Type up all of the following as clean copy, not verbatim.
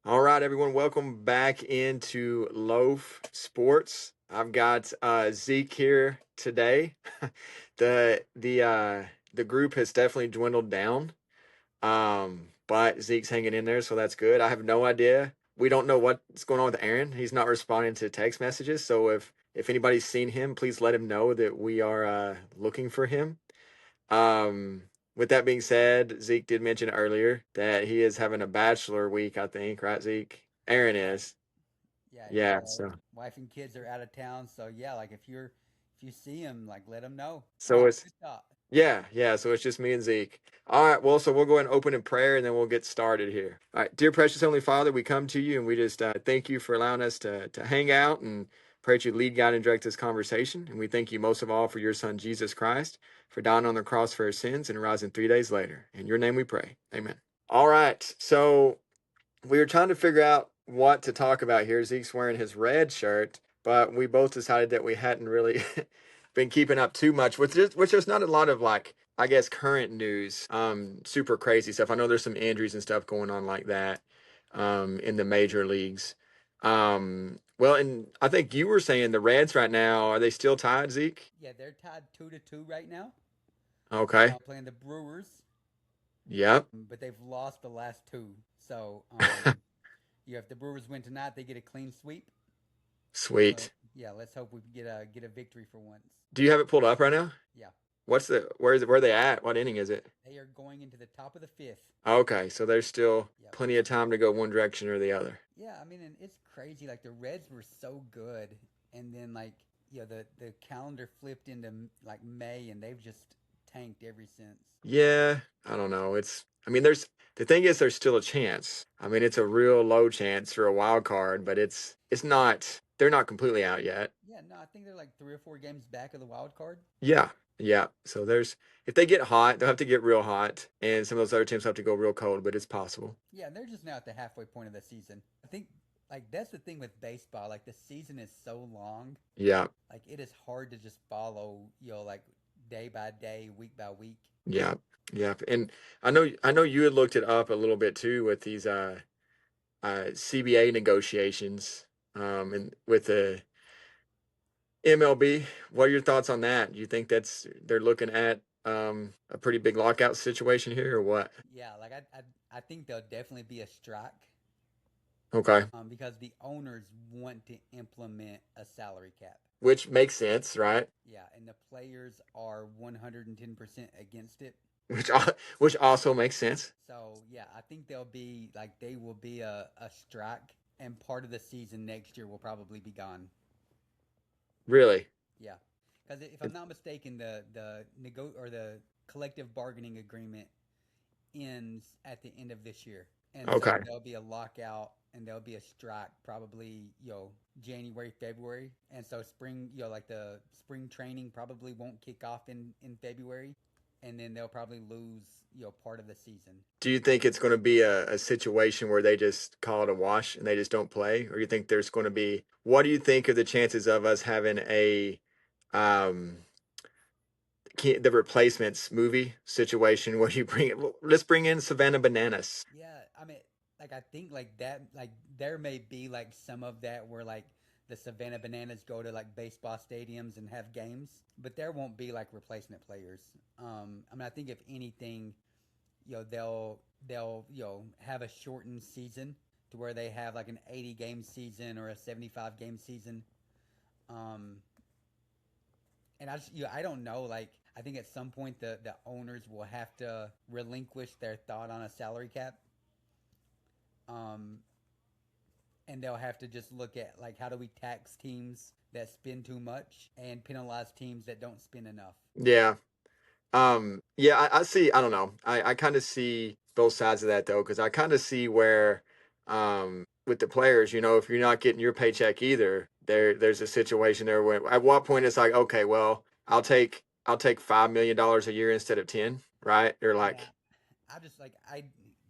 All right, everyone, welcome back into Loaf Sports. I've got Zeke here today. The group has definitely dwindled down, but Zeke's hanging in there, so that's good. I have no idea. We don't know what's going on with Aaron. He's not responding to text messages, so if anybody's seen him, please let him know that we are looking for him. With that being said, Zeke did mention earlier that he is having a bachelor week, I think, right, Zeke? Aaron Yeah, is. yeah, his Yeah, so wife and kids are out of town, so yeah, like if you see him, like let him know. so it's Good thought. yeah, so it's just me and Zeke. All right, well, so we'll go ahead and open in prayer and then we'll get started here. All right, dear precious Heavenly Father, we come to you and we just thank you for allowing us to hang out and pray that you lead, guide, and direct this conversation. And we thank you most of all for your son, Jesus Christ, for dying on the cross for our sins and rising 3 days later. In your name we pray. Amen. All right, so we were trying to figure out what to talk about here. Zeke's wearing his red shirt, but we both decided that we hadn't really been keeping up too much with this, which there's not a lot of like, I guess, current news, super crazy stuff. I know there's some injuries and stuff going on like that, in the major leagues. Well, and I think you were saying the Reds right now, are they still tied, Zeke? Yeah, they're tied 2-2 right now. Okay. Playing the Brewers, Yep. but they've lost the last two. So yeah, if the Brewers win tonight, they get a clean sweep. So Sweet. yeah, let's hope we get a victory for once. Do you have it pulled up right now? Yeah, Where is it? Where are they at? What inning is it? they are going into the top of the fifth. Okay, so there's still Yep. plenty of time to go one direction or the other. Yeah, I mean, and it's crazy. Like the Reds were so good, and then like the calendar flipped into like May, and they've just tanked ever since. Yeah, I don't know. I mean, the thing is, there's still a chance. I mean, it's a real low chance for a wild card, but it's not, they're not completely out yet. Yeah, no, I think they're like 3 or 4 games back of the wild card. Yeah, yeah. So if they get hot, they'll have to get real hot, and some of those other teams have to go real cold, but it's possible. Yeah, and they're just now at the halfway point of the season. I think like that's the thing with baseball. Like the season is so long, Yeah, like it is hard to just follow, like day by day, week by week. yeah, yeah. And I know you had looked it up a little bit too with these CBA negotiations, and with the MLB. What are your thoughts on that? Do you think they're looking at a pretty big lockout situation here or what? Yeah, like I think there'll definitely be a strike, Okay. because the owners want to implement a salary cap. Which makes sense, right? Yeah, and the players are 110% against it. Which which also makes sense. So yeah, I think they will be a strike, and part of the season next year will probably be gone. Really? Yeah, because if I'm It- not mistaken, the collective bargaining agreement ends at the end of this year, and so Okay. there'll be a lockout and there'll be a strike probably January, February, and so spring like the spring training probably won't kick off in February, and then they'll probably lose part of the season. Do you think it's going to be a situation where they just call it a wash and they just don't play? Or you think there's going to be, what do you think are the chances of us having um, the replacements movie situation where you let's bring in Savannah Bananas. Yeah, I mean, like I think like that, like there may be like some of that where like the Savannah Bananas go to like baseball stadiums and have games, but there won't be like replacement players. I mean, I think if anything, they'll have a shortened season to where they have like an 80 game season or a 75 game season. Um, and I don't know, like I think at some point the owners will have to relinquish their thought on a salary cap. Um, and they'll have to just look at like how do we tax teams that spend too much and penalize teams that don't spend enough. Yeah. Yeah, I see. I don't know. I kind of see both sides of that though, because I kind of see where, with the players, if you're not getting your paycheck either, there's a situation there where at what point it's like, okay, well, I'll take $5 million a year instead of 10, right? Or Yeah, like, I just like I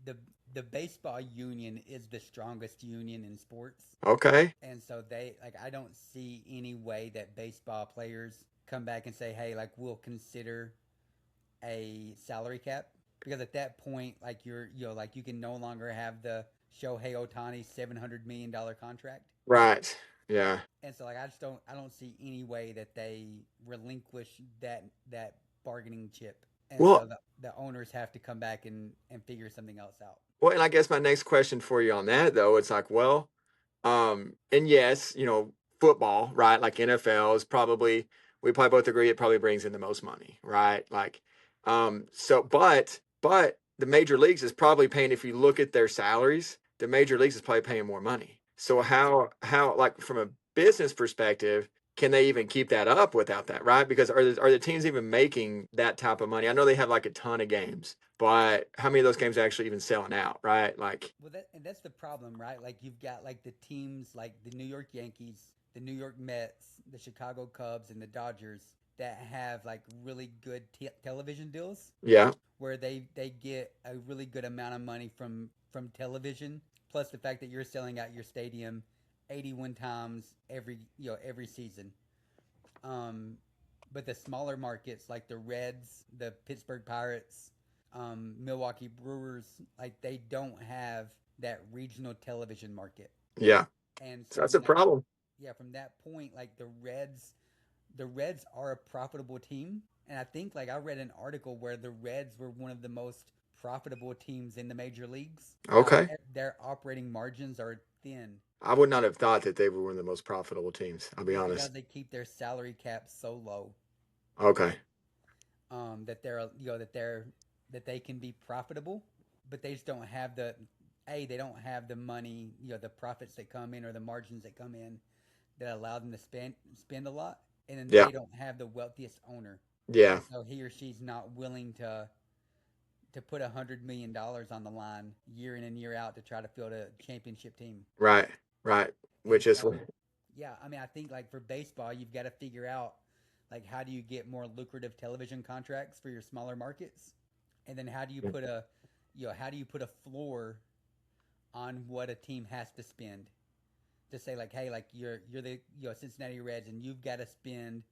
the the baseball union is the strongest union in sports, okay, and so I don't see any way that baseball players come back and say, hey, like we'll consider a salary cap. because at that point, like like you can no longer have the Shohei Otani $700 million contract. Right. Yeah. And so like I don't see any way that they relinquish that bargaining chip. And so Well, the owners have to come back and figure something else out. well, and I guess my next question for you on that though, it's like, well, and yes, football, right? Like NFL is probably, we probably both agree it probably brings in the most money, right? Like, so, but the major leagues is probably paying, if you look at their salaries, the major leagues is probably paying more money. So Yeah. like from a business perspective, can they even keep that up without that, right? Because are the teams even making that type of money? I know they have like a ton of games, but how many of those games are actually even selling out, right? Like, Well, that's the problem, right? Like you've got like the teams like the New York Yankees, the New York Mets, the Chicago Cubs, and the Dodgers that have like really good television deals yeah, where they get a really good amount of money from television, plus the fact that you're selling out your stadium 81 times every season. Um, but the smaller markets like the Reds, the Pittsburgh Pirates, Milwaukee Brewers, like they don't have that regional television market. yeah. And So so that's a problem. from that point, like the Reds are a profitable team, and I think like I read an article where the Reds were one of the most profitable teams in the major leagues. Okay. Their operating margins are thin. I would not have thought that they were one of the most profitable teams. I'll be Yeah, because honest. they keep their salary cap so low, Okay. that they can be profitable, but they just don't have they don't have the money, the profits that come in or the margins that come in that allow them to spend a lot, and then Yeah. they don't have the wealthiest owner, Yeah. and so he or she's not willing to put $100 million on the line year in and year out to try to field a championship team. Right. Right. And Which is, so, yeah, I mean, I think like for baseball, you've got to figure out like how do you get more lucrative television contracts for your smaller markets, and then how do you put a floor on what a team has to spend to say like, hey, like you're the Cincinnati Reds and you've got to spend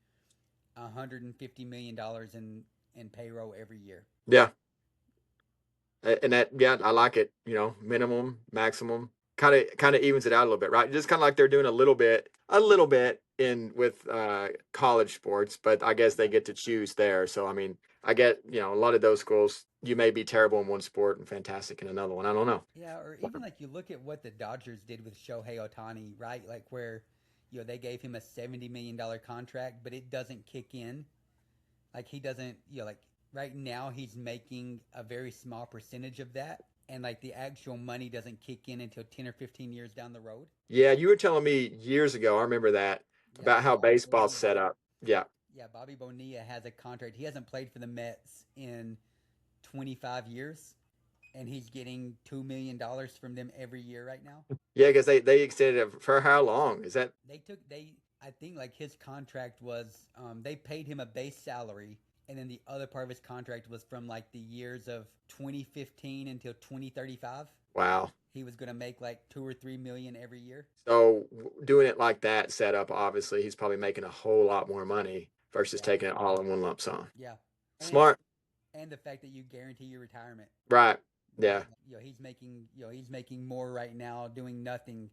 $150 million in payroll every year. yeah. And that, yeah, I like it. Minimum, maximum, kind of evens it out a little bit, right? Just kind of like they're doing a little bit in with college sports, but I guess they get to choose there. So I mean, I get a lot of those schools. You may be terrible in one sport and fantastic in another one. I don't know. Yeah, or even like you look at what the Dodgers did with Shohei Otani, right? Like where they gave him a $70 million contract, but it doesn't kick in. Like he doesn't, like right now he's making a very small percentage of that, and like the actual money doesn't kick in until 10 or 15 years down the road. Yeah, you were telling me years ago. I remember that Yeah, about how Bobby baseball's Bonilla. set up. Yeah, Yeah, Bobby Bonilla has a contract. He hasn't played for the Mets in 25 years, and he's getting $2 million from them every year right now. yeah, because they extended it for how long? Is that I think like his contract was they paid him a base salary, and then the other part of his contract was from like the years of 2015 until 2035. wow? He was going to make like 2 or 3 million every year. So doing it like that setup, obviously, he's probably making a whole lot more money versus Yeah, taking it all in one lump sum. yeah, and Smart, the fact that you guarantee your retirement. right? Right, Yeah. he's making more right now doing nothing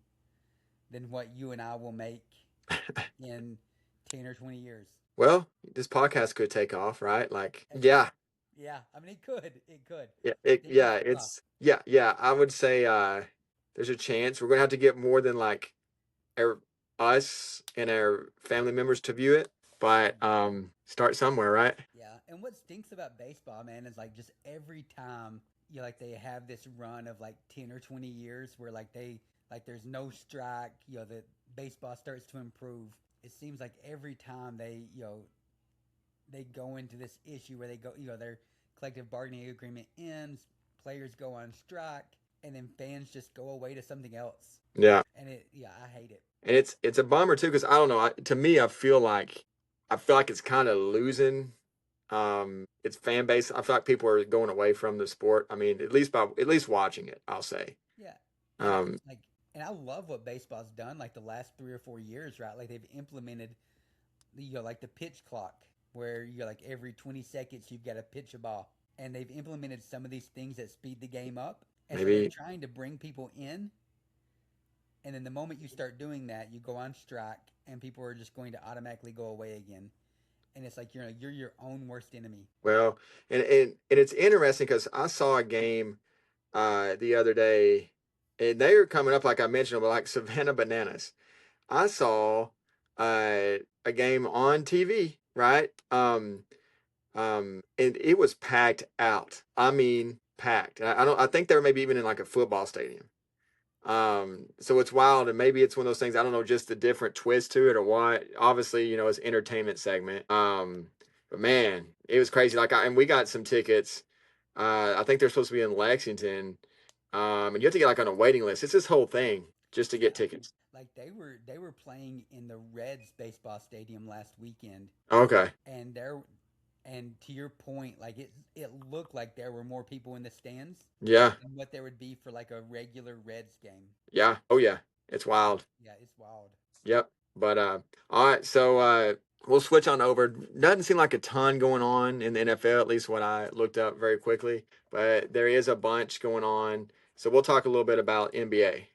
than what you and I will make in 10 or 20 years. Well, this podcast could take off, right? Like, It could. yeah, Yeah, I mean, it could. yeah, Fingers crossed. yeah. I would say there's a chance we're gonna have to get more than like our, us and our family members to view it, but start somewhere, right? Yeah, and what stinks about baseball, man, is like just every time like they have this run of like 10 or 20 years where like there's no strike, the baseball starts to improve. It seems like every time they go into this issue where they go, their collective bargaining agreement ends, players go on strike, and then fans just go away to something else. Yeah. And I hate it. And it's a bummer too because I don't know. To me, I feel like it's kind of losing its fan base. I feel like people are going away from the sport. I mean, at least watching it, I'll say. Yeah, and Um, I love what baseball's done like the last 3 or 4 years, right? Like they've implemented like the pitch clock where like every 20 seconds you've got to pitch a ball. and they've implemented some of these things that speed the game up. And so they're Maybe. trying to bring people in. And then the moment you start doing that, you go on strike, and people are just going to automatically go away again. And it's like you're your own worst enemy. Well, and it's interesting because I saw a game the other day, and they were coming up like I mentioned, but like Savannah Bananas. I saw a game on TV, right? And it was packed out. I mean, packed. I don't. I think they were maybe even in like a football stadium. So it's wild, and maybe it's one of those things. I don't know, just the different twist to it or what. Obviously, it's entertainment segment. But man, it was crazy. And we got some tickets. I think they're supposed to be in Lexington. And you have to get like on a waiting list. It's this whole thing just to Yeah, get tickets. like they were playing in the Reds baseball stadium last weekend, Okay. and there, and to your point, like it looked like there were more people in the stands Yeah. than what there would be for like a regular Reds game. Yeah. Oh yeah. It's wild. Yeah, it's wild. Yep. But all right, so we'll switch on over. Doesn't seem like a ton going on in the NFL, at least what I looked up very quickly, but there is a bunch going on. So we'll talk a little bit about NBA.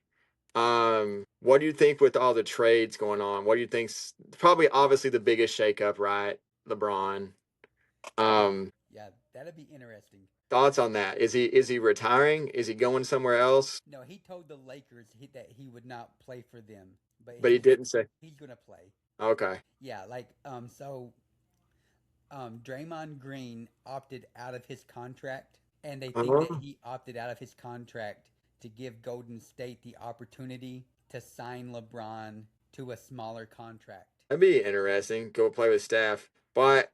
What do you think with all the trades going on? What do you think's probably obviously the biggest shakeup, right? LeBron. Yeah, Um, yeah, that'd be interesting. Thoughts on that? Is he retiring? Is he going somewhere else? No, he told the Lakers that he would not play for them, but But he didn't say. he's gonna play. Okay. Yeah, like so Draymond Green opted out of his contract, and they think that Uh-huh. he opted out of his contract to give Golden State the opportunity to sign LeBron to a smaller contract. That'd be interesting. Go play with Steph. But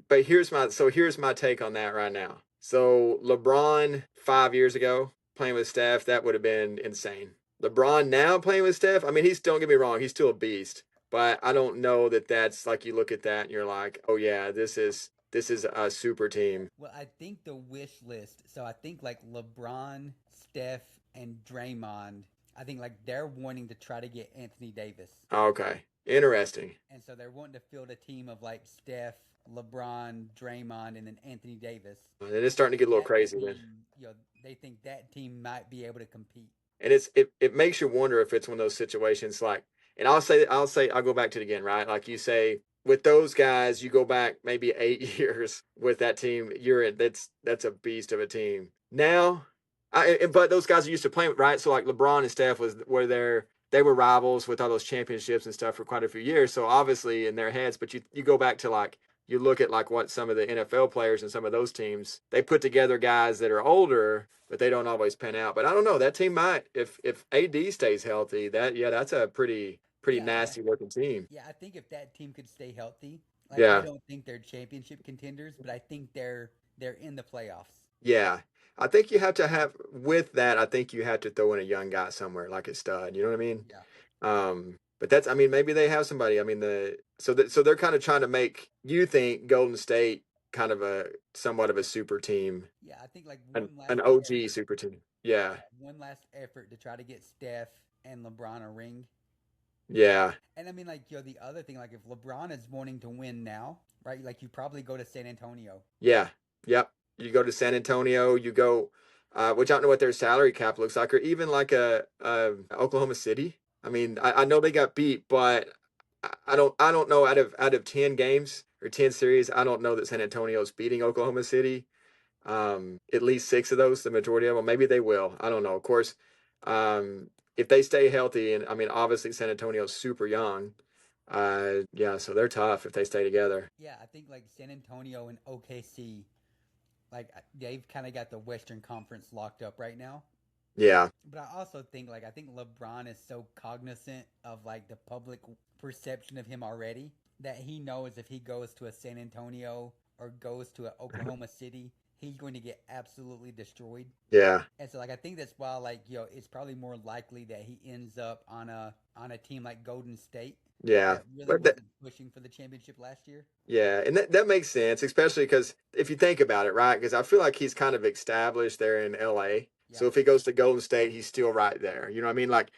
here's my take on that right now. So LeBron 5 years ago playing with Steph, that would have been insane. LeBron now playing with Steph, I mean, he's don't get me wrong, he's still a beast. But I don't know that that's like you look at that and you're like, oh yeah, this is a super team. Well, I think the wish list. So I think like LeBron, Steph, and Draymond. I think like they're wanting to try to get Anthony Davis, Okay, interesting. and so they're wanting to field a team of like Steph, LeBron, Draymond, and then Anthony Davis. And it's starting to And get a little that crazy then. team, they think that team might be able to compete. And it makes you wonder if it's one of those situations like, and I'll go back to it again, right? Like you say, with those guys, you go back maybe 8 years with that team, you're in that's a beast of a team. Now, but those guys are used to playing, right? So like LeBron and Steph were there, they were rivals with all those championships and stuff for quite a few years. So obviously in their heads, but you go back to like you look at like what some of the NFL players and some of those teams, they put together guys that are older, but they don't always pan out. But I don't know, that team might, if AD stays healthy, that's a pretty Yeah, nasty looking team. yeah. I think if that team could stay healthy, like I Yeah. don't think they're championship contenders, but I think they're in the playoffs. Yeah. I think you have to have with that, I think you have to throw in a young guy somewhere like a stud. You know what I mean? Yeah, But that's, I mean, maybe they have somebody. I mean, so they're kind of trying to make you think Golden State kind of a somewhat of a super team, yeah. I think like an one an last OG effort. super team. Yeah. Yeah, one last effort to try to get Steph and LeBron a ring. Yeah. And I mean, like, the other thing, like, if LeBron is wanting to win now, right? Like, you probably go to San Antonio. Yeah. Yep. You go to San Antonio, you go, which I don't know what their salary cap looks like, or even like a Oklahoma City. I mean, I know they got beat, but I don't know out of 10 games or 10 series, I don't know that San Antonio's beating Oklahoma City. At least six of those, the majority of them. Maybe they will. I don't know. Of course, if they stay healthy, and I mean, obviously San Antonio's super young. Yeah, so they're tough if they stay together. Yeah, I think, like, San Antonio and OKC, like, they've kind of got the Western Conference locked up right now. Yeah, But I also think, like, I think LeBron is so cognizant of, like, the public perception of him already that he knows if he goes to a San Antonio or goes to an Oklahoma City, he's going to get absolutely destroyed. yeah, And so, like, I think that's why, like, it's probably more likely that he ends up on a team like Golden State yeah. that really But that, wasn't pushing for the championship last year. yeah, and that makes sense, especially because if you think about it, right? Because I feel like he's kind of established there in LA. Yeah, So if he goes to Golden State, he's still right there. You know what I mean? Like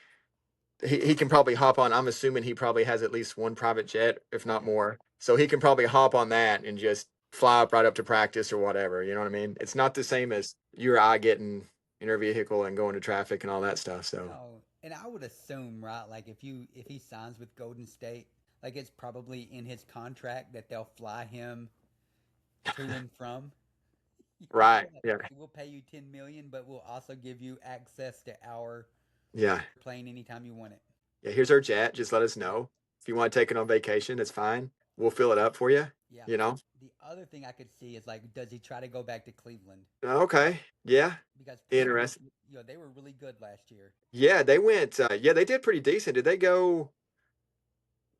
he can probably hop on. I'm assuming he probably has at least one private jet, if not yeah, more. So he can probably hop on that and just fly up right up to practice or whatever. You know what I mean? It's not the same as you or I getting in our vehicle and going to traffic and all that stuff. So No, and I would assume, right, like if he signs with Golden State, like it's probably in his contract that they'll fly him to and from. right, Like, yeah, we'll pay you 10 million, but we'll also give you access to our yeah, plane anytime you want it. yeah. Here's our jet. Just let us Yeah, know if you want to take it on vacation. It's fine. We'll fill it up for you. yeah. You know. The other thing I could see is like, does he try to go back to Cleveland? Okay. Yeah. Because Cleveland, Interesting. they were really good last year. Yeah, they went. Yeah, they did pretty decent. Did they go?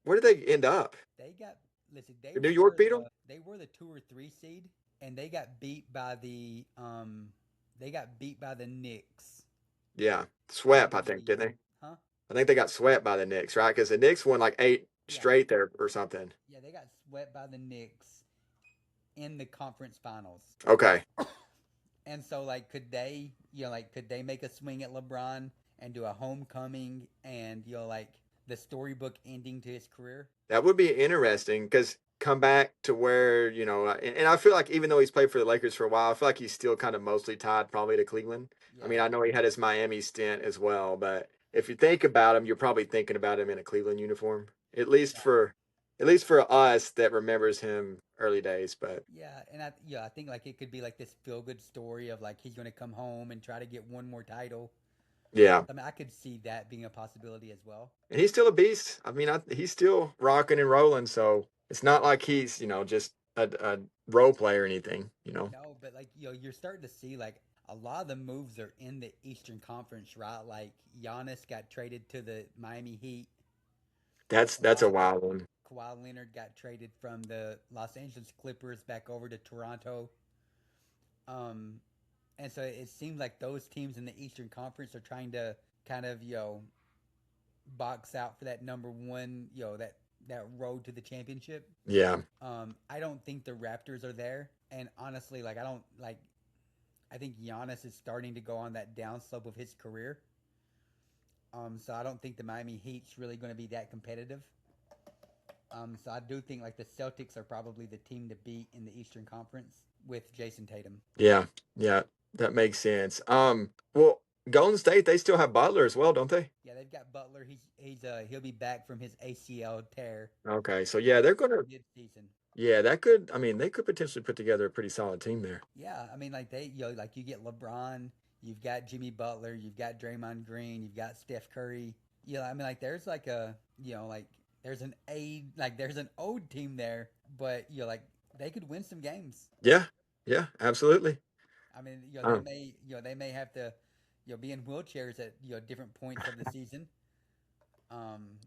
Where did they end up? They got listen. Did New York beat them? They were the 2 or 3 seed, and they got beat by the Knicks Yeah, earlier swept. I this think didn't season. they? Huh? I think they got swept by the Knicks, right? Because the Knicks won like 8 Yeah, straight there or something. yeah. They got swept by the Knicks in the conference finals. Okay. And so, like, could they make a swing at LeBron and do a homecoming and like the storybook ending to his career? That would be interesting because come back to where, and I feel like even though he's played for the Lakers for a while, I feel like he's still kind of mostly tied probably to Cleveland. I Yeah, mean, I know he had his Miami stint as well, but if you think about him, you're probably thinking about him in a Cleveland uniform, yeah, at least for us that remembers him early days. But yeah. And I think like it could be like this feel good story of like he's going to come home and try to get one more title. yeah, I mean, I could see that being a possibility as well. and he's still a beast. I mean, he's still rocking and rolling, so it's not like he's, just a role player or anything. No, but like you're starting to see like a lot of the moves are in the Eastern Conference, right? Like Giannis got traded to the Miami Heat. That's a Kawhi, wild one. Kawhi Leonard got traded from the Los Angeles Clippers back over to Toronto. Um, and so it seems like those teams in the Eastern Conference are trying to kind of box out for that number one, that road to the championship. Yeah. I don't think the Raptors are there, and honestly, like I don't like. I think Giannis is starting to go on that downslope of his career. So I don't think the Miami Heat's really going to be that competitive. So I do think like the Celtics are probably the team to beat in the Eastern Conference with Jason Tatum. Yeah, yeah, that makes sense. Well, Golden State, they still have Butler as well, don't they? Yeah, they've got Butler. He'll be back from his ACL tear Okay, so yeah, they're gonna. mid season. Yeah, that could. I mean, they could potentially put together a pretty solid team there. Yeah, I mean like like you get LeBron, you've got Jimmy Butler, you've got Draymond Green, you've got Steph Curry. Yeah, I mean like there's like a like there's an old team there, but like they could win some games. Yeah, yeah, absolutely. I mean, Um, they may have to, be in wheelchairs at different points of the season. Um,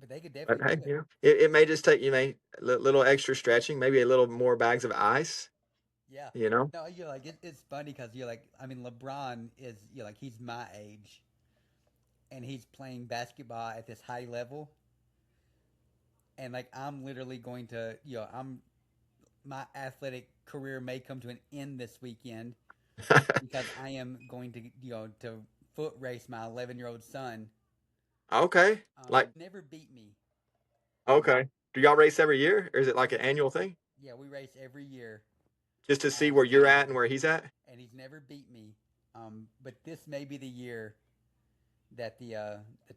but they could but definitely hey, do it. it may just take little extra stretching, maybe a little more bags of ice. Yeah. You know, No, like it's funny because you're like I mean LeBron is like he's my age, and he's playing basketball at this high level, and like I'm literally going to I'm my athletic career may come to an end this weekend because I am going to to foot race my 11-year-old son. okay, like Never beat me. okay. Do y'all race every year, or is it like an annual thing, Yeah, we race every year, just to see where um, you're at and where he's at? and he's never beat me. But this may be the year that the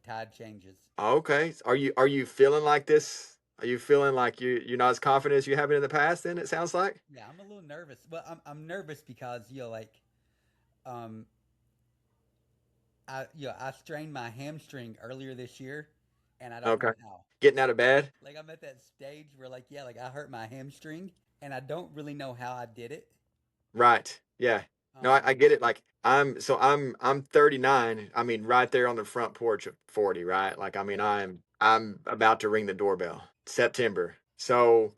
tide changes. Okay. Are you feeling like this? Are you feeling like you're not as confident as you have been in the past? Then it sounds like. Yeah, I'm a little nervous. Well, I'm nervous because um, I strained my hamstring earlier this year, and I don't Okay. know how. Getting out of bed. Like I'm at that stage where like I hurt my hamstring, and I don't really know how I did it. Right. Yeah. No, I Um, get it. Like I'm 39. I mean, right there on the front porch of 40. Right. Like I mean, yeah, I'm about to ring the doorbell. September. So,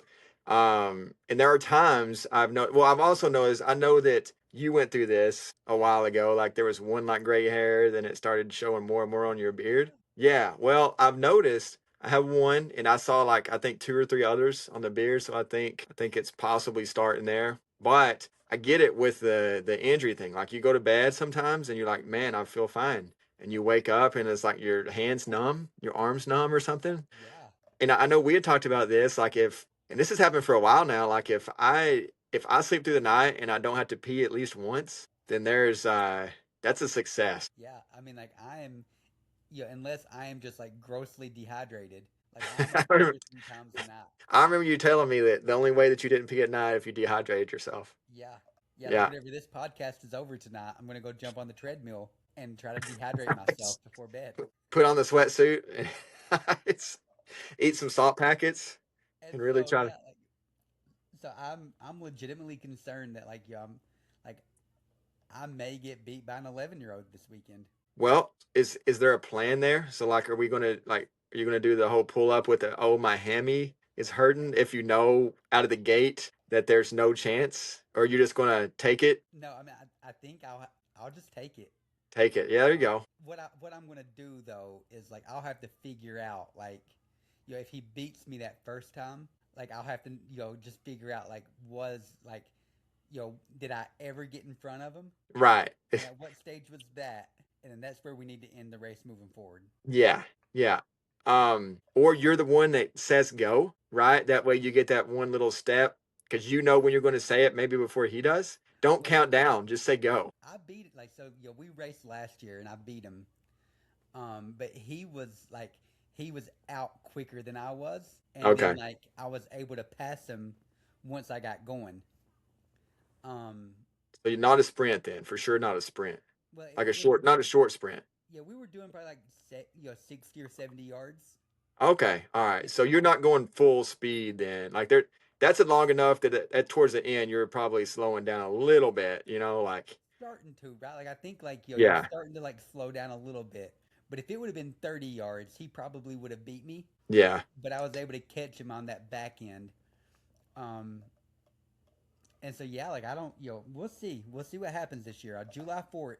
and there are times I've also noticed. I know that you went through this a while ago. Like there was one like gray hair, then it started showing more and more on your beard. Yeah. Well, I've noticed. I have one, and I saw like I think two or three others on the beard, so I think it's possibly starting there. But I get it with the injury thing. Like you go to bed sometimes, and you're like, man, I feel fine, and you wake up, and it's like your hands numb, your arms numb, or something. yeah, And I know we had talked about this, like if and this has happened for a while now. Like if I sleep through the night and I don't have to pee at least once, then there's that's a success. Yeah, I mean, like I am, unless I am just like grossly dehydrated, like I'm a I remember, peer 3 times a night. I remember you telling me that the only way that you didn't pee at night if you dehydrated yourself. Yeah, yeah. Like Yeah, whenever this podcast is over tonight, I'm gonna go jump on the treadmill and try to dehydrate myself before bed. put on the sweatsuit and eat some salt packets And and really so try to. yeah, like so I'm legitimately concerned that like like I may get beat by an 11-year-old this weekend. Well, is there a plan there? So like, are we gonna like, are you gonna do the whole pull up with the oh my hammy is hurting if you know out of the gate that there's no chance, or are you just gonna take it? No, I mean I think I'll just take it. Take it. Yeah, there you go. What I'm gonna do though is like I'll have to figure out like if he beats me that first time, like I'll have to just figure out like was like did I ever get in front of him, Right. and at what stage was that, and then that's where we need to end the race moving forward. Yeah. Yeah. Or you're the one that says go, right? That way you get that one little step because you know when you're going to say it, maybe before he does. Don't Well, count down. Just say go. I beat it like so. We raced last year and I beat him. But he was out quicker than I was, and then Okay. like I was able to pass him once I got going. Um, So you're not a sprint then, for sure. Not a sprint. well, Like a short, not a short sprint. yeah, we were doing probably like 60 or 70 yards. Okay. All right. And So you're not going full speed then. Like there, that's long enough that at towards the end you're probably slowing down a little bit. Like starting to right, like I think like you're yeah, starting to like slow down a little bit. But if it would have been 30 yards, he probably would have beat me. yeah. But I was able to catch him on that back end. Um, and so yeah, like I don't, we'll see what happens this year. July 4th,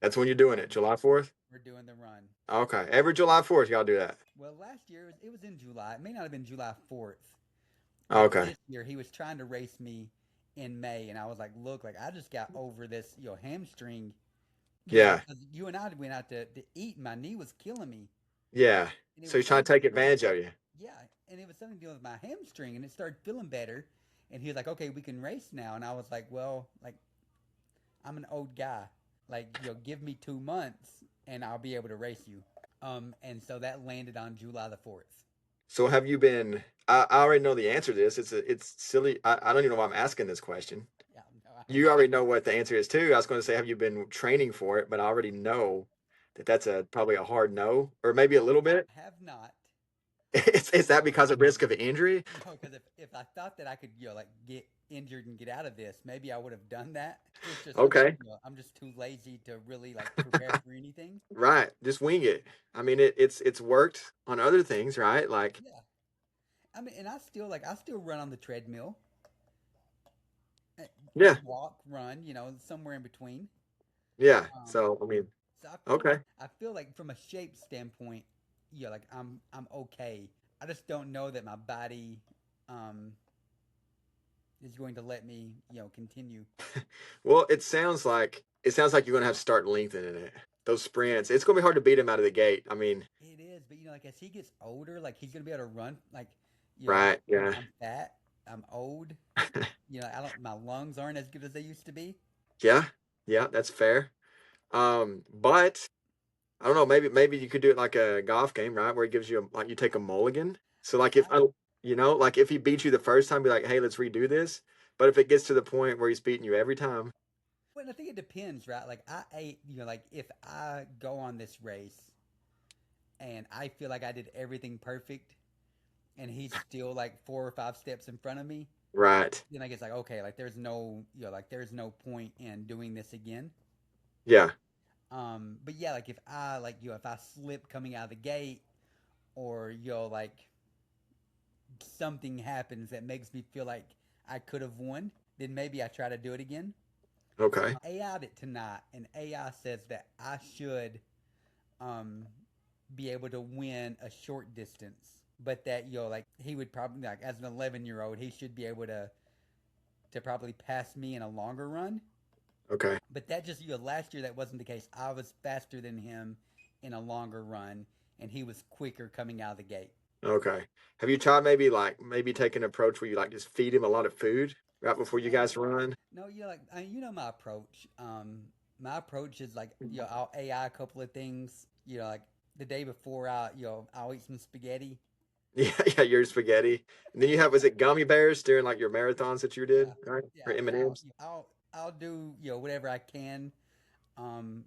That's when you're doing it. July 4th. we're doing the run. Okay. Every July 4th, y'all do that. Well, last year it was in July. It may not have been July 4th, but Okay. this year he was trying to race me in May, and I was like, look, like I just got over this, hamstring, Yeah. because you and I went out to eat, and my knee was killing me, Yeah. and it So was he's trying something, to take advantage of you. yeah, and it was something to do with my hamstring, and it started feeling better, and he was like, okay, we can race now, and I was like, well, like I'm an old guy, like give me 2 months, and I'll be able to race you. And so that landed on July the 4th. So have you been? I already know the answer to this. It's silly. I don't even know why I'm asking this question. Yeah, no, You already know what the answer is too. I was going to say, have you been training for it? But I already know that that's probably a hard no, or maybe a little bit. I have not. Is that because of risk of injury? No, because if I thought that I could, like get injured and get out of this, maybe I would have done that. It's just Okay, I'm just too lazy to really like prepare for anything. right. Just wing it. I mean, it's worked on other things, right? Like, Yeah, I mean, and I still run on the treadmill, uh, yeah, walk, run, somewhere in between. yeah. Um, So I mean, so okay. I feel like from a shape standpoint, like I'm okay. I just don't know that my body um is going to let me, continue. Well, it sounds like you're gonna have to start lengthening it. Those sprints, it's gonna be hard to beat him out of the gate. I mean, It is, but like as he gets older, like he's gonna be able to run. Like, like right? Yeah, I'm fat, I'm old. I don't. My lungs aren't as good as they used to be. yeah, yeah. That's fair. But I don't know. Maybe you could do it like a golf game, right? Where it gives you like you take a mulligan. So Well, like like if he beats you the first time, be like, hey, let's redo this. But if it gets to the point where he's beating you every time, well, I think it depends, right? Like I ate, like if I go on this race and I feel like I did everything perfect, and he's still like 4 or 5 steps in front of me, right? then I guess like okay, like there's no, like there's no point in doing this again. Yeah, But yeah, like if I like if I slip coming out of the gate, or like something happens that makes me feel like I could have won, then maybe I try to do it again. okay, AI'd it tonight, and AI says that I should um, be able to win a short distance, but that like he would probably like as an 11-year-old he should be able to probably pass me in a longer run. okay. But that just last year that wasn't the case. I was faster than him in a longer run, and he was quicker coming out of the gate. Okay. Have you tried maybe taking an approach where you like just feed him a lot of food right before you No, guys run? no, you like you know my approach. My approach is like I'll AI a couple of things. Like the day before, I'll eat some spaghetti. Yeah, yeah, your spaghetti. And then you have was it gummy bears during like your marathons that you Yeah, did, right? Or yeah, and M&Ms? I'll do whatever I can, um,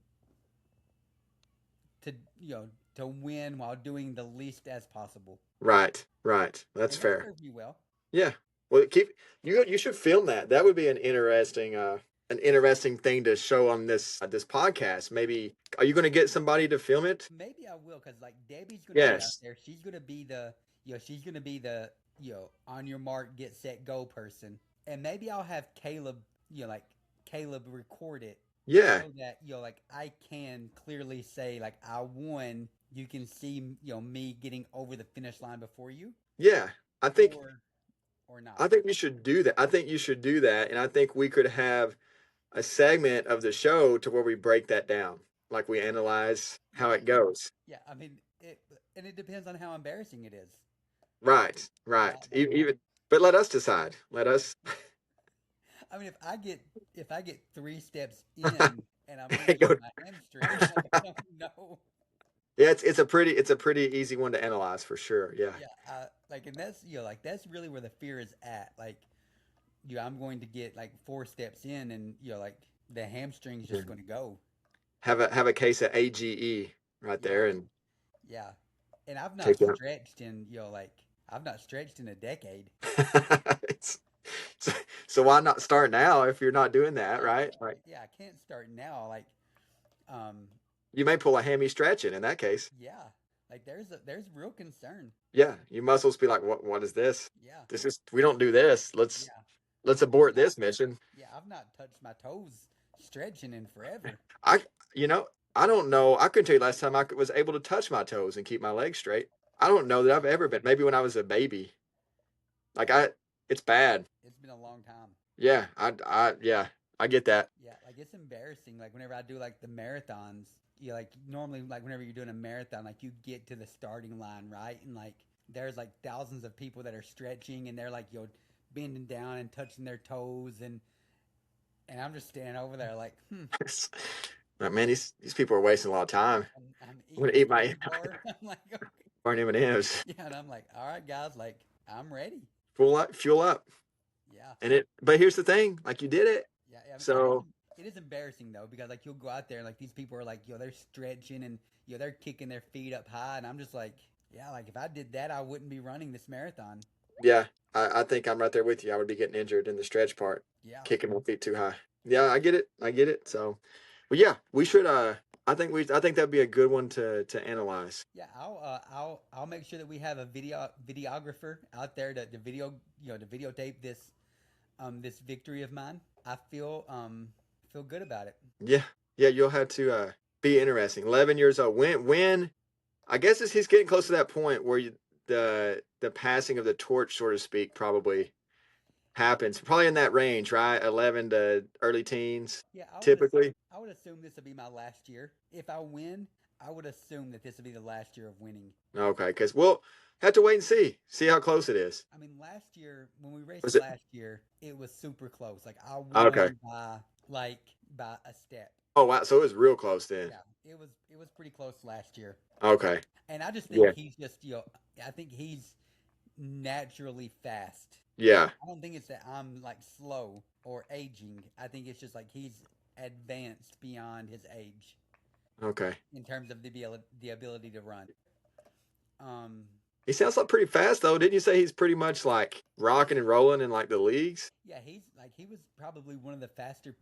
to you know to win while doing the least as possible, Right, right. That's and that fair. served me well. Yeah. Well, keep you should film that. That would be an interesting thing to show on this podcast. Maybe are you going to get somebody to film it? Maybe I will, cause like Debbie's gonna be out Yes. there. She's gonna be the on your mark, get set, go person, and maybe I'll have Caleb record it Yeah. so that like I can clearly say like I won. You can see me getting over the finish line before you, Yeah. I think or not. I think you should do that. I think you should do that, and I think we could have a segment of the show to where we break that down, like we analyze how Yeah, it goes. yeah. I mean it depends on how embarrassing it is. Right, Yeah, right. like Even, but let us decide. Let us I mean, if I get 3 steps in and I'm go. injuring my hamstring, like I don't know. Yeah, it's a pretty easy one to analyze for sure. Yeah. Yeah, like and that's like that's really where the fear is at. Like, I'm going to get like 4 steps in, and like the hamstring's Yeah. just going to go. Have a case of AGE right Yeah, there and yeah. And I've not take that. stretched in I've not stretched in a decade. It's- so, so why not start now if you're not doing that, Yeah, right? Like yeah. I can't start now. Um, you may pull a hammy stretching in that case. yeah. Like there's real concern. Yeah, your muscles be like, what is this? Yeah, This is we don't do this. yeah. Let's Like I've abort not this mission. Yeah, I've not touched my toes stretching in forever. I you know, I don't know. I couldn't tell you last time was able to touch my toes and keep my legs straight. I don't know that I've ever been. Maybe when I was a baby. Like it's bad. It's been a long time. Yeah, yeah, I get that. Yeah, like it's embarrassing. Like whenever I do like the marathons, like normally like whenever you're doing a marathon, like you get to the starting line, right? And like there's like thousands of people that are stretching and they're like bending down and touching their toes and I'm just standing over there like, But man, these people are wasting a lot of time. I'm I'm gonna eating a eat my candy bar. I'm like, okay. burn M&Ms. Yeah, and I'm like, all right, guys, like I'm ready. Fuel up. Yeah. And but here's the thing, like you did it. Yeah, So it is embarrassing though because like you'll go out there and like these people are like they're stretching and they're kicking their feet up high and I'm just like yeah like if I did that I wouldn't be running this marathon. yeah, I think I'm right there with you. I would be getting injured in the stretch part, Yeah, kicking my feet too high. Yeah, I get it. I get it. So, but yeah, we should. I think that'd be a good one to analyze. yeah. I'll make sure that we have a videographer out there to video to videotape this victory of mine. I feel good about it. Yeah, yeah. You'll have to be interesting. 11 years old. When I guess he's getting close to that point where the passing of the torch, so to speak, probably happens. Probably in that range, right? 11 to early teens, Yeah, typically. I would assume this will be my last year. If I win, I would assume that this will be the last year of winning. Okay, because we'll have to wait and see how close it is. I mean, last year when we raced Was it last year, it was super close. Like I okay? won by a step. Oh wow, so it was real close then. Yeah, it was pretty close last year. Okay, And I just think yeah, he's just I think he's naturally fast. yeah, I don't think it's that I'm like slow or aging. I think it's just like he's advanced beyond his age okay. in terms of the ability to run. Um, He sounds like pretty fast though. Didn't you say he's pretty much like rocking and rolling in like the leagues? yeah, he was probably one of the faster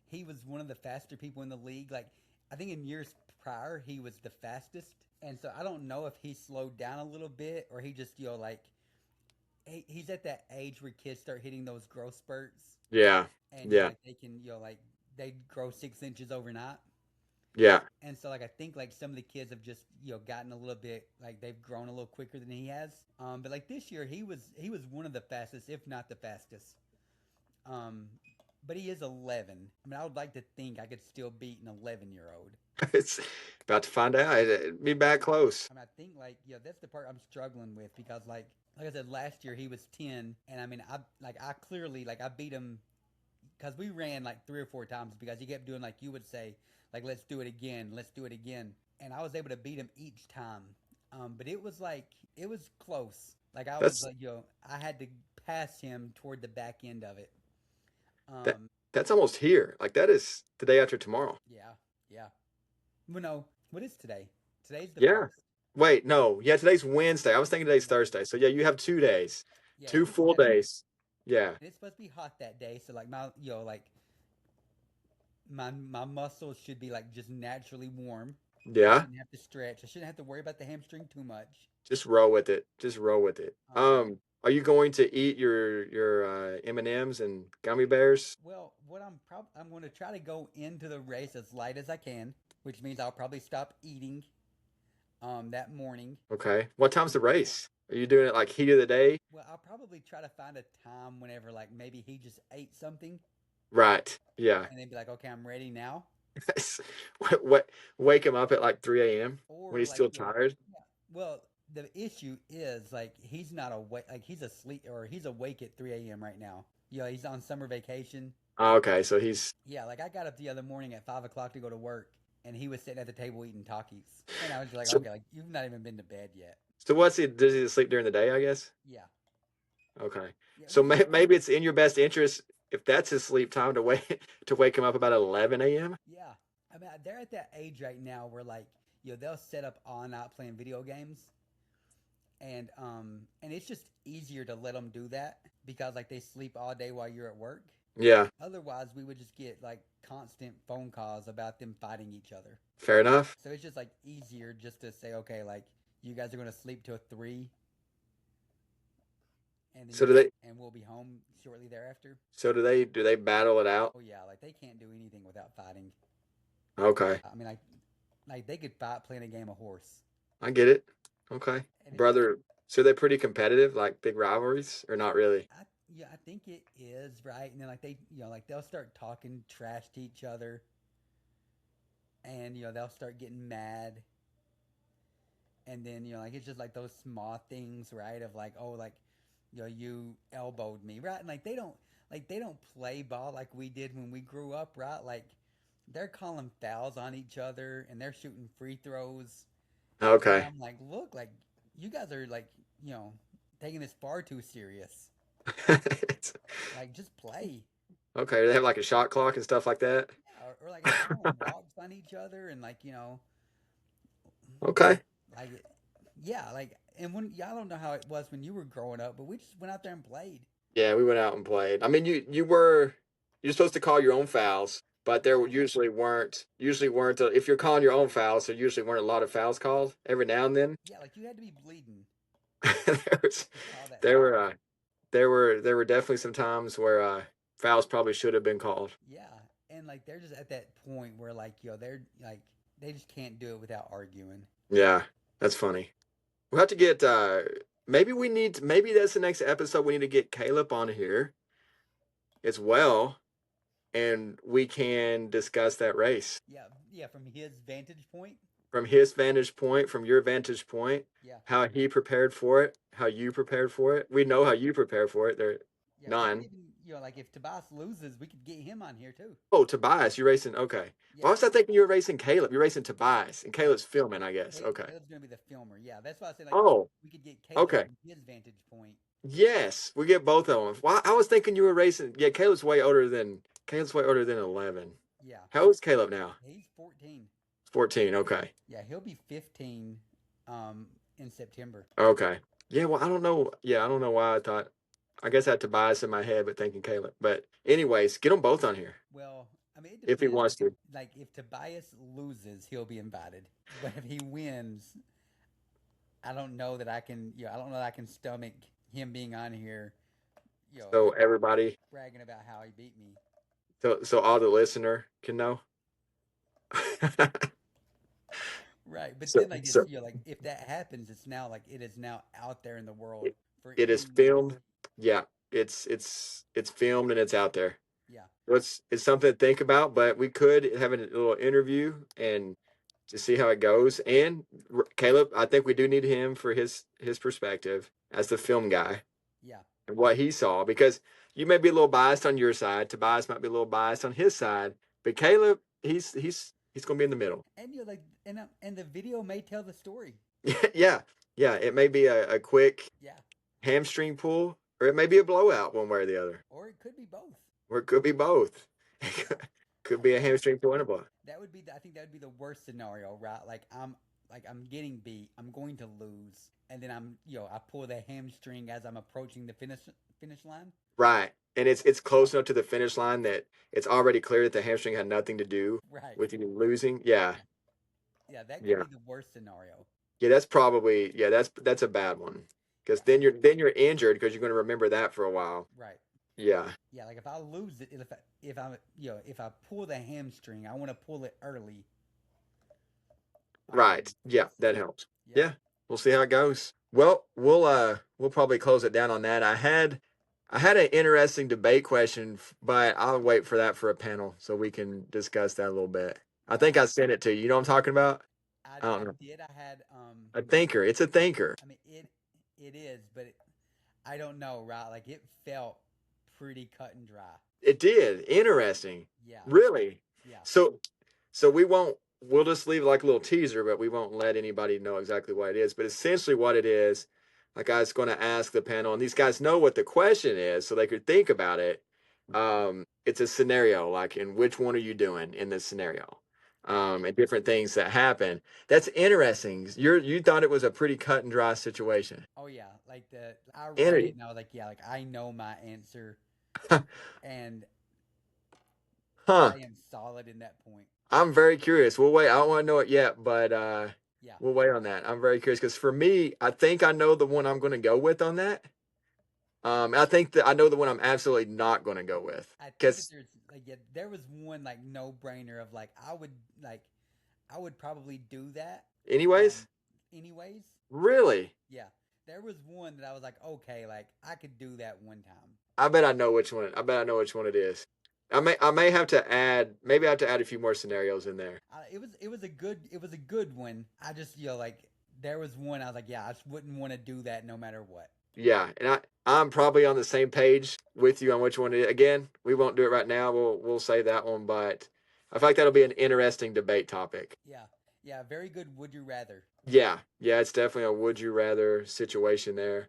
he was one of the faster people in the league. Like I think in years prior he was the fastest, and so I don't know if he slowed down a little bit or he just like he's at that age where kids start hitting those growth spurts, Yeah, and yeah, like they can like they grow 6 inches overnight. yeah. And so like I think like some of the kids have just gotten a little bit like they've grown a little quicker than he has. But like this year he was one of the fastest, if not the fastest. Um, but he is 11. I mean, I would like to think I could still beat an 11-year-old. It's About to find out. It'd be back close. I think like yeah, that's the part I'm struggling with because like I said last year he was 10, and I mean I clearly like I beat him because we ran like 3 or 4 times because he kept doing like you would say like let's do it again, and I was able to beat him each time. But it was like it was close. Like I was That's like I had to pass him toward the back end of it. that Um, that's almost here. Like that is the day after tomorrow. yeah, yeah. Well, no, what is today? Today's the Yeah. first. Wait, no. Yeah, today's Wednesday. I was thinking today's Yeah, Thursday. So yeah, you have 2 days. yeah. Two full days. Yeah. And it's supposed to be hot that day, so like my like my muscles should be like just naturally warm. I Yeah. shouldn't have to stretch. I shouldn't have to worry about the hamstring too much. Just roll with it. Just roll with it. Um, Are you going to eat your M&Ms and gummy bears? well, what I'm going to try to go into the race as light as I can, which means I'll probably stop eating that morning. Okay. What time's the race? Are you doing it like heat of the day? Well, I'll probably try to find a time whenever like maybe he just ate something Right. Yeah. and then be like, okay, I'm ready now. What wake him up at like 3 a.m. when Or he's like still tired? yeah. Well, the issue is like he's not awake. Like he's asleep or he's awake at 3 a.m. right now. He's on summer vacation. Oh, okay, so he's Yeah, like I got up the other morning at 5 o'clock to go to work, and he was sitting at the table eating Takis, and I was just like, so, okay, like you've not even been to bed yet. so what's he does he sleep during the day, I guess? Yeah, Okay. yeah, So which is maybe it's in your best interest if that's his sleep time to wake to wake him up about 11 a.m. yeah. I mean, they're at that age right now where like they'll set up all night playing video games, and it's just easier to let them do that because like they sleep all day while you're at work. Yeah, Otherwise, we would just get like constant phone calls about them fighting each other. fair enough. So it's just like easier just to say, okay, like you guys are gonna sleep till 3, and then So do they and we'll be home shortly thereafter. so do they battle it out? Oh yeah, like they can't do anything without fighting. Okay. I mean, like they could fight playing a game of horse, I get it. Okay. and it's just Brother, so they're pretty competitive, like big rivalries or not really? yeah, I think it is right. And then like they like they'll start talking trash to each other, and they'll start getting mad, and then like it's just like those small things, right? Of like, oh, like you elbowed me, right? And like they don't play ball like we did when we grew up, right? Like they're calling fouls on each other and they're shooting free throws, and Okay. I'm like, look, like you guys are like taking this far too serious. It's- Like just play. okay, they have like a shot clock and stuff like that. Yeah, or like they're calling walks on each other and like Okay. like yeah, like and when yeah, I don't know how it was when you were growing up, but we just went out there and played. Yeah, we went out and played. I mean, you're supposed to call your own fouls, but Yeah, there usually weren't if you're calling your own fouls, there usually weren't a lot of fouls called. Every now and then, yeah, like you had to be bleeding there was to call that there were foul. there were definitely some times where fouls probably should have been called. Yeah, and like they're just at that point where like they're like they just can't do it without arguing. Yeah, that's funny. We'll have to get maybe that's the next episode. We need to get Caleb on here as well, and we can discuss that race Yeah, yeah, from his vantage point. from his vantage point, from your vantage point, Yeah, how he prepared for it, how you prepared for it. We know how you prepare for it. There, yeah, we could none. even like if Tobias loses, we could get him on here too. Oh, Tobias, you're racing. Okay. Yeah, Why was I thinking you were racing Caleb? You're racing Tobias, and Caleb's filming, I guess. Okay. Caleb's gonna be the filmer. Yeah, that's why I said like Oh, we could get Caleb okay. from his vantage point. Yes, we get both of them. Why? I was thinking you were racing. Yeah, Caleb's way older than 11. Yeah, How old is Caleb now? he's 14. 14. Okay. Yeah, he'll be 15 in September. Okay. Yeah. Well, I don't know. Yeah, I don't know why I thought. I guess I had Tobias in my head, but thinking Caleb. But anyways, get them both on here Well, I mean, it if he depends. wants to. Like, if Tobias loses, he'll be invited. But if he wins, I don't know that I can. I don't know that I can stomach him being on here. So everybody, Bragging about how he beat me. so all the listener can know. Right, but so then like it's so like if that happens, it's now like it is now out there in the world it, for it is anyone to filmed. see. Yeah, it's filmed and it's out there. Yeah, So it's something to think about. But we could have a little interview and to see how it goes. And Caleb, I think we do need him for his perspective as the film guy Yeah. and what he saw, because you may be a little biased on your side. Tobias might be a little biased on his side, but Caleb, he's going to be in the middle. And you're like, and the video may tell the story. Yeah, yeah. It may be a quick Yeah. hamstring pull, or it may be a blowout one way or the other, Or it could be both. or it could be both. Could be a That hamstring pull and a blowout. that would be I think that would be the worst scenario, right? I'm getting beat. I'm going to lose, and then I pull the hamstring as I'm approaching the finish line. Right. And it's close enough to the finish line that it's already clear that the hamstring had nothing to do Right. with you losing. Yeah. Yeah, that could Yeah. be the worst scenario. Yeah, that's probably that's a bad one. Because Yeah. then you're injured because you're going to remember that for a while. Right. Yeah. Yeah, like if I lose it, if I pull the hamstring, I want to pull it early. Right. Yeah, So, that helps. yeah. Yeah. We'll see how it goes. Well, we'll probably close it down on that. I had an interesting debate question, but I'll wait for that for a panel so we can discuss that a little bit. I think I sent it to you. You know what I'm talking about? I I don't know. did. I had A thinker. It's a thinker. I mean it is, but I don't know, right? Like it felt pretty cut and dry. It did. Interesting. Yeah. Really. Yeah. So we'll just leave like a little teaser, but we won't let anybody know exactly what it is. But essentially what it is, like I was going to ask the panel, and these guys know what the question is, so they could think about it. It's a scenario, like in which one are you doing in this scenario? And different things that happen. That's interesting. You thought it was a pretty cut and dry situation. Oh yeah, like I read it And and I was like, yeah, like I know my answer and huh. I am solid in that point. I'm very curious. We'll wait. I don't want to know it yet, but Yeah. we'll wait on that. I'm very curious because for me, I think I know the one I'm going to go with on that. I think that I know the one I'm absolutely not going to go with I think that because, there's like yeah, there was one like no brainer of like I would probably do that. anyways, Um anyways. really, Yeah. There was one that I was like, okay, like I could do that one time. I bet I know which one. I bet I know which one it is. I may have to add, maybe I have to add a few more scenarios in there. It was a good one. I just like there was one I was like, yeah, I just wouldn't want to do that no matter what. Yeah, and I'm probably on the same page with you on which one it is. Again, we won't do it right now. We'll say that one, but I feel like that'll be an interesting debate topic. Yeah. Yeah, very good would you rather. Yeah, yeah, it's definitely a would you rather situation there.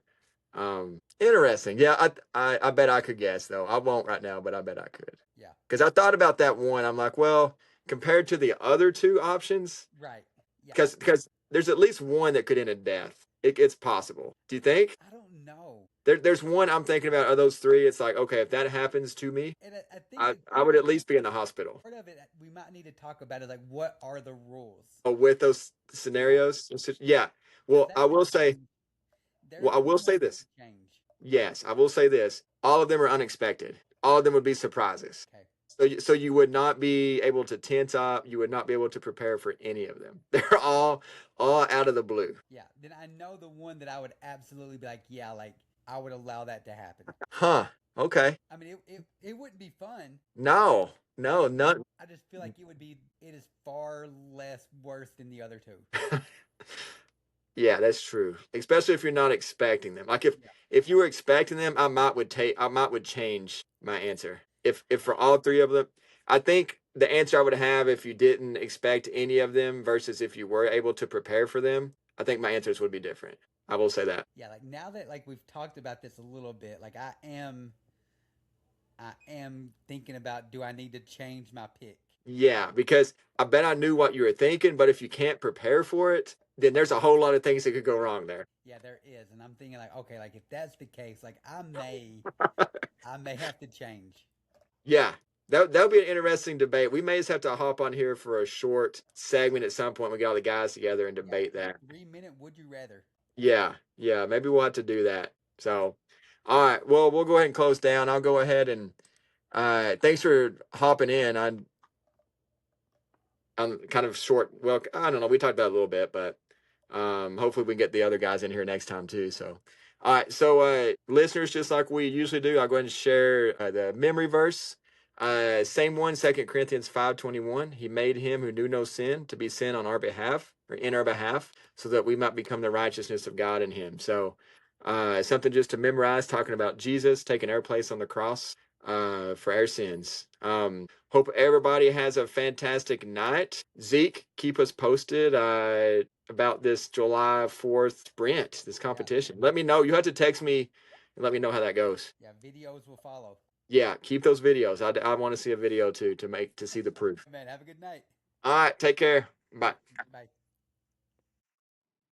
Interesting. Yeah, I bet I could guess though. I won't right now, but I bet I could. Yeah. Because I thought about that one. I'm like, well, compared to the other two options, Right. Yeah. because there's at least one that could end in death. It's possible. Do you think? I don't know. There's one I'm thinking about of those three. It's like, okay, if that happens to me, And I think I, that I would at least be in the hospital. part of it we might need to talk about is like what are the rules? Oh, with those Yeah. scenarios, yeah. 'Cause Well, I will say, there's well, I will some say that this. could change. Yes, I will say this. All of them are unexpected. All of them would be surprises. Okay. So you would not be able to tense up. You would not be able to prepare for any of them. They're all out of the blue. Yeah. Then I know the one that I would absolutely be like, yeah, like I would allow that to happen. Huh. Okay. I mean, it wouldn't be fun. No. No. None. I just feel like it is far less worse than the other two. Yeah, that's true. Especially if you're not expecting them. Like Yeah. if you were expecting them, I might would change my answer. If for all three of them, I think the answer I would have if you didn't expect any of them versus if you were able to prepare for them, I think my answers would be different. I will say that. Yeah, like now that like we've talked about this a little bit, like I am thinking about do I need to change my pick? Yeah, because I bet I knew what you were thinking, but if you can't prepare for it, then there's a whole lot of things that could go wrong there. Yeah, there is, and I'm thinking like, okay, like if that's the case, like I may have to change. Yeah, that'll be an interesting debate. We may just have to hop on here for a short segment at some point. We get all the guys together and Yeah, debate that. 3 minute would you rather? Yeah, yeah, maybe we'll have to do that. So, all right, well, we'll go ahead and close down. I'll go ahead and thanks for hopping in. I'm kind of short. Well, I don't know. We talked about it a little bit, but hopefully we can get the other guys in here next time too. So, all right. So, listeners, just like we usually do, I'll go ahead and share the memory verse Same one, 2 Corinthians 5:21. He made him who knew no sin to be sin on our behalf or in our behalf, so that we might become the righteousness of God in him. So something just to memorize, talking about Jesus taking our place on the cross for our sins. Hope everybody has a fantastic night. Zeke, keep us posted about this July 4th sprint, this Yeah. competition. Let me know. You have to text me and let me know how that goes. Yeah. Videos will follow. Yeah, keep those videos. I want to see a video too to see the proof. Man, have a good night. All right, take care. Bye. Bye.